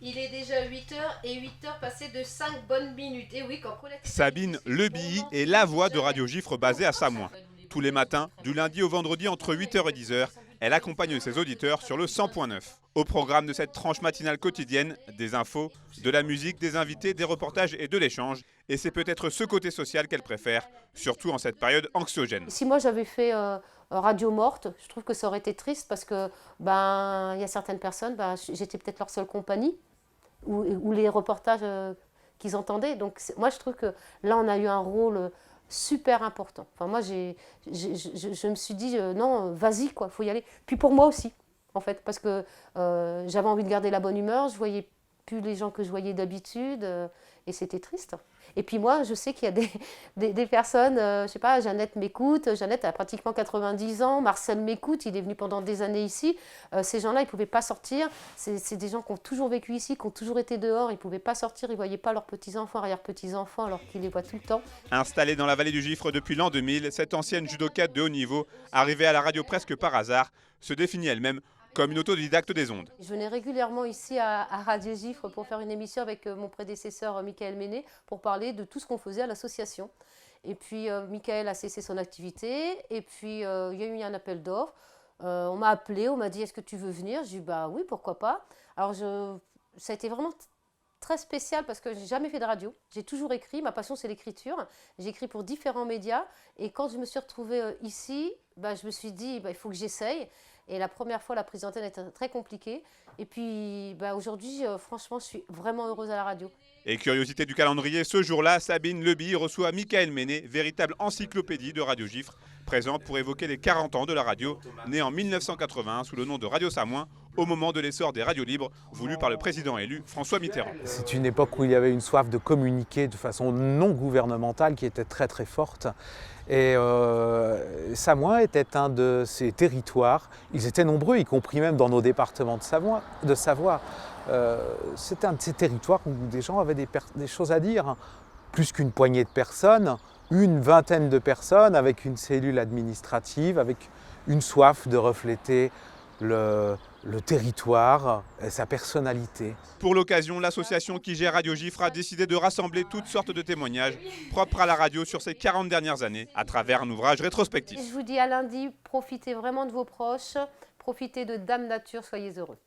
Il est déjà 8 heures et 8 heures passées de 5 bonnes minutes. Et oui, quand collecte... Sabine Lebilly est la voix de Radio Gifre basée à Samoin. Tous les matins, du lundi au vendredi entre 8h et 10h, elle accompagne ses auditeurs sur le 100.9. Au programme de cette tranche matinale quotidienne, des infos, de la musique, des invités, des reportages et de l'échange. Et c'est peut-être ce côté social qu'elle préfère, surtout en cette période anxiogène. Si moi j'avais fait Radio Morte, je trouve que ça aurait été triste parce que il y a certaines personnes, j'étais peut-être leur seule compagnie ou les reportages qu'ils entendaient. Donc moi je trouve que là on a eu un rôle super important. Enfin moi je me suis dit non, vas-y quoi, faut y aller. Puis pour moi aussi en fait, parce que j'avais envie de garder la bonne humeur, je voyais plus les gens que je voyais d'habitude et c'était triste. Et puis moi, je sais qu'il y a des personnes, je sais pas, Jeannette m'écoute, Jeannette a pratiquement 90 ans, Marcel m'écoute, il est venu pendant des années ici. Ces gens-là, ils ne pouvaient pas sortir, c'est des gens qui ont toujours vécu ici, qui ont toujours été dehors, ils ne pouvaient pas sortir, ils ne voyaient pas leurs petits-enfants, arrière-petits-enfants, alors qu'ils les voient tout le temps. Installée dans la vallée du Gifre depuis l'an 2000, cette ancienne judokate de haut niveau, arrivée à la radio presque par hasard, se définit elle-même comme une autodidacte des ondes. Je venais régulièrement ici à Radio Gifre pour faire une émission avec mon prédécesseur Michael Méné pour parler de tout ce qu'on faisait à l'association. Et puis Michael a cessé son activité et puis il y a eu un appel d'offres. On m'a appelé, on m'a dit est-ce que tu veux venir? J'ai dit bah oui, pourquoi pas. Alors ça a été vraiment très spécial parce que j'ai jamais fait de radio. J'ai toujours écrit, ma passion c'est l'écriture. J'ai écrit pour différents médias et quand je me suis retrouvée ici, je me suis dit il faut que j'essaye. Et la première fois, la prise d'antenne était très compliquée. Et puis aujourd'hui, franchement, je suis vraiment heureuse à la radio. Et curiosité du calendrier, ce jour-là, Sabine Lebilly reçoit Michael Méné, véritable encyclopédie de Radio Gifre, présent pour évoquer les 40 ans de la radio, née en 1981 sous le nom de Radio Samoin, au moment de l'essor des radios libres, voulues par le président élu François Mitterrand. C'est une époque où il y avait une soif de communiquer de façon non gouvernementale qui était très très forte. Et Samoin était un de ces territoires, ils étaient nombreux, y compris même dans nos départements de Savoie. C'était un de ces territoires où des gens avaient des choses à dire. Plus qu'une poignée de personnes, une vingtaine de personnes avec une cellule administrative, avec une soif de refléter le territoire et sa personnalité. Pour l'occasion, l'association qui gère Radio Gifre a décidé de rassembler toutes sortes de témoignages propres à la radio sur ces 40 dernières années à travers un ouvrage rétrospectif. Je vous dis à lundi, profitez vraiment de vos proches, profitez de Dame Nature, soyez heureux.